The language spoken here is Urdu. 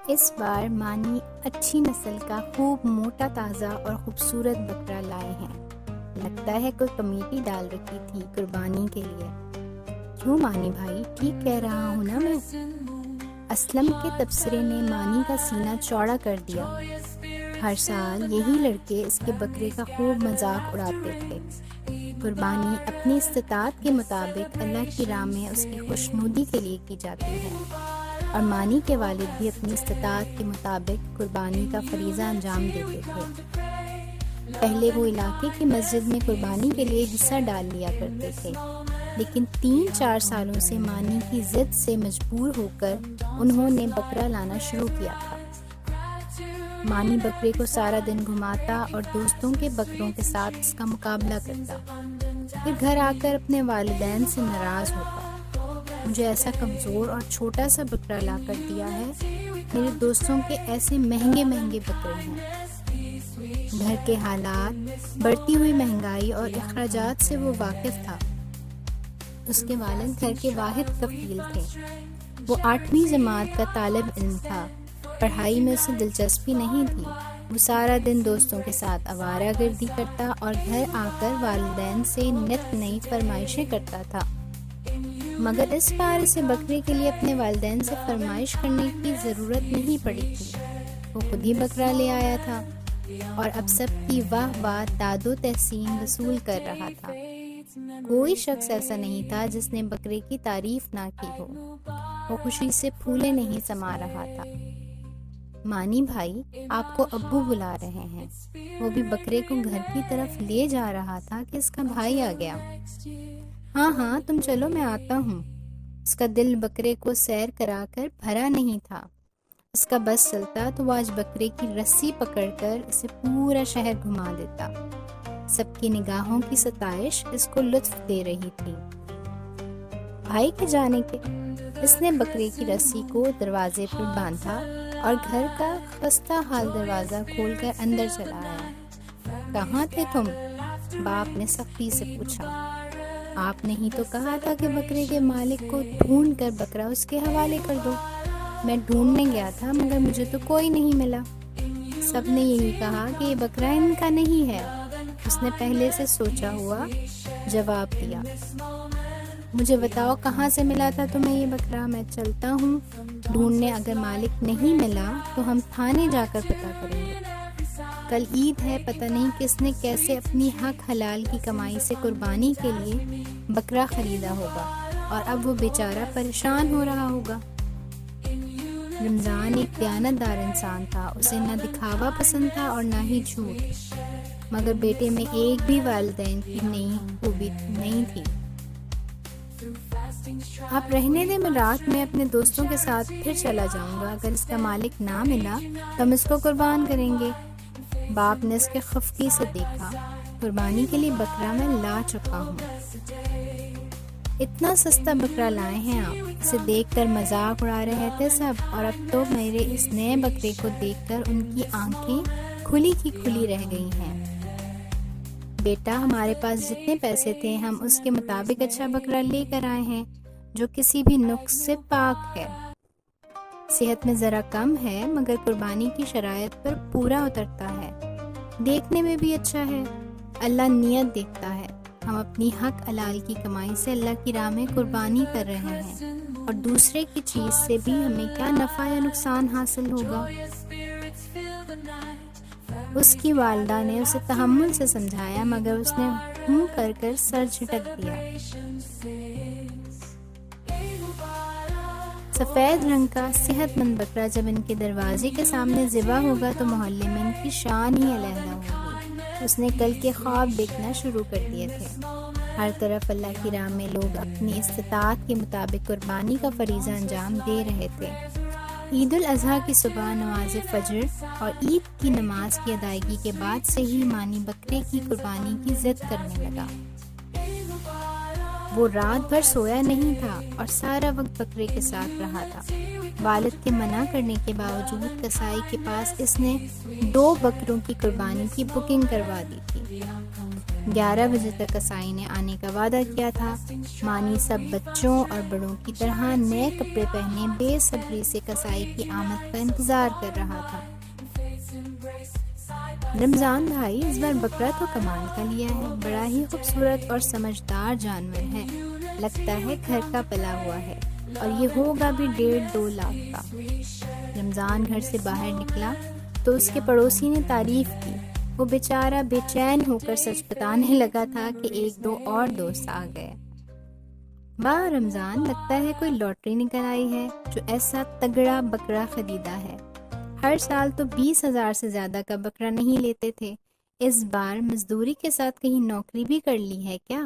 اس بار مانی اچھی نسل کا خوب موٹا تازہ اور خوبصورت بکرا لائے ہیں۔ لگتا ہے کوئی کمیٹی ڈال رکھی تھی قربانی کے لیے۔ کیوں مانی بھائی، ٹھیک کہہ رہا ہوں نا میں؟ اسلم کے تبصرے نے مانی کا سینہ چوڑا کر دیا۔ ہر سال یہی لڑکے اس کے بکرے کا خوب مذاق اڑاتے تھے۔ قربانی اپنی استطاعت کے مطابق اللہ کی راہ میں اس کی خوشنودی کے لیے کی جاتی ہے، اور مانی کے والد بھی اپنی استطاعت کے مطابق قربانی کا فریضہ انجام دیتے تھے۔ پہلے وہ علاقے کی مسجد میں قربانی کے لیے حصہ ڈال لیا کرتے تھے، لیکن 3-4 سالوں سے مانی کی ضد سے مجبور ہو کر انہوں نے بکرا لانا شروع کیا تھا۔ مانی بکرے کو سارا دن گھماتا اور دوستوں کے بکروں کے ساتھ اس کا مقابلہ کرتا، پھر گھر آ کر اپنے والدین سے ناراض ہوتا۔ مجھے ایسا کمزور اور چھوٹا سا بکرا لا کر دیا ہے، میرے دوستوں کے ایسے مہنگے مہنگے بکرے ہیں۔ گھر کے حالات، بڑھتی ہوئی مہنگائی اور اخراجات سے وہ واقف تھا۔ اس کے والد گھر کے واحد کفیل تھے۔ وہ 8ویں جماعت کا طالب علم تھا۔ پڑھائی میں اسے دلچسپی نہیں تھی۔ وہ سارا دن دوستوں کے ساتھ آوارہ گردی کرتا اور گھر آ کر والدین سے نت نئی فرمائشیں کرتا تھا، مگر اس بار اسے بکرے کے لیے اپنے والدین سے فرمائش کرنے کی ضرورت نہیں پڑی تھی۔ وہ خود ہی بکرا لے آیا تھا اور اب سب کی واہ واہ داد و تحسین وصول کر رہا تھا۔ کوئی شخص ایسا نہیں تھا جس نے بکرے کی تعریف نہ کی ہو۔ وہ خوشی سے پھولے نہیں سما رہا تھا۔ مانی بھائی، آپ کو ابو بلا رہے ہیں۔ وہ بھی بکرے کو گھر کی طرف لے جا رہا تھا کہ اس کا بھائی آ گیا۔ ہاں ہاں تم چلو، میں آتا ہوں۔ اس کا دل بکرے کو سیر کرا کر بھرا نہیں تھا۔ اس کا بس چلتا تو وہ آج بکرے کی رسی پکڑ کر اسے پورا شہر گھما دیتا۔ سب کی نگاہوں کی ستائش اس کو لطف دے رہی تھی۔ بھائی کے جانے کے اس نے بکرے کی رسی کو دروازے پر باندھا اور گھر کا خستہ حال دروازہ کھول کر اندر چلا آیا۔ کہاں تھے تم؟ باپ نے سختی سے پوچھا۔ آپ نے ہی تو کہا تھا کہ بکرے کے مالک کو ڈھونڈ کر بکرا اس کے حوالے کر دو۔ میں ڈھونڈنے گیا تھا مگر مجھے تو کوئی نہیں ملا۔ سب نے یہی کہا کہ یہ بکرا ان کا نہیں ہے۔ اس نے پہلے سے سوچا ہوا جواب دیا۔ مجھے بتاؤ کہاں سے ملا تھا تمہیں یہ بکرا؟ میں چلتا ہوں ڈھونڈنے، اگر مالک نہیں ملا تو ہم تھانے جا کر پتہ کریں گے۔ کل عید ہے، پتہ نہیں کس نے کیسے اپنی حق حلال کی کمائی سے قربانی کے لیے بکرا خریدا ہوگا، اور اب وہ بیچارہ پریشان ہو رہا ہوگا۔ رمضان ایک دیانت دار انسان تھا، اسے نہ دکھاوا پسند تھا اور نہ ہی جھوٹ، مگر بیٹے میں ایک بھی والدین کی نئی خوبی نہیں تھی۔ آپ رہنے دیں، میں رات میں اپنے دوستوں کے ساتھ پھر چلا جاؤں گا۔ اگر اس کا مالک نہ ملا تو ہم اس کو قربان کریں گے۔ باپ نے اس کے خفگی سے دیکھا۔ قربانی کے لیے بکرا میں لا چکا ہوں۔ اتنا سستا بکرا لائے ہیں آپ؟ اسے دیکھ کر مذاق اڑا رہے تھے سب، اور اب تو میرے اس نئے بکرے کو دیکھ کر ان کی آنکھیں کھلی کی کھلی رہ گئی ہیں۔ بیٹا، ہمارے پاس جتنے پیسے تھے ہم اس کے مطابق اچھا بکرا لے کر آئے ہیں جو کسی بھی نقص سے پاک ہے۔ صحت میں ذرا کم ہے مگر قربانی کی شرائط پر پورا اترتا ہے، دیکھنے میں بھی اچھا ہے۔ اللہ نیت دیکھتا ہے۔ ہم اپنی حق حلال کی کمائی سے اللہ کی راہ میں قربانی کر رہے ہیں، اور دوسرے کی چیز سے بھی ہمیں کیا نفع یا نقصان حاصل ہوگا؟ اس کی والدہ نے اسے تحمل سے سمجھایا مگر اس نے ہوں کر کر سر جھٹک دیا۔ سفید رنگ کا صحت مند بکرا جب ان کے دروازے کے سامنے ذبح ہوگا تو محلے میں ان کی شان ہی علیحدہ ہوگی۔ اس نے کل کے خواب دیکھنا شروع کر دیے تھے۔ ہر طرف اللہ کی راہ میں لوگ اپنی استطاعت کے مطابق قربانی کا فریضہ انجام دے رہے تھے۔ عید الاضحیٰ کی صبح نماز فجر اور عید کی نماز کی ادائیگی کے بعد سے ہی مانی بکرے کی قربانی کی ضد کرنے لگا۔ وہ رات بھر سویا نہیں تھا اور سارا وقت بکرے کے ساتھ رہا تھا۔ والد کے منع کرنے کے باوجود کسائی کے پاس اس نے 2 بکروں کی قربانی کی بکنگ کروا دی تھی۔ 11 بجے تک کسائی نے آنے کا وعدہ کیا تھا۔ مانی سب بچوں اور بڑوں کی طرح نئے کپڑے پہنے بے صبری سے کسائی کی آمد کا انتظار کر رہا تھا۔ رمضان بھائی، اس بار بکرا تو کمال کا لیا ہے، بڑا ہی خوبصورت اور سمجھدار جانور ہے، لگتا ہے گھر کا پلا ہوا ہے، اور یہ ہوگا بھی 1.5-2 لاکھ کا۔ رمضان گھر سے باہر نکلا تو اس کے پڑوسی نے تعریف کی۔ وہ بیچارہ بے چین ہو کر سچ بتانے لگا تھا کہ 1-2 اور دوست آ گئے۔ واہ رمضان، لگتا ہے کوئی لاٹری نکل آئی ہے، جو ایسا تگڑا بکرا خریدا ہے۔ ہر سال تو 20,000 سے زیادہ کا بکرا نہیں لیتے تھے، اس بار مزدوری کے ساتھ کہیں نوکری بھی کر لی ہے کیا؟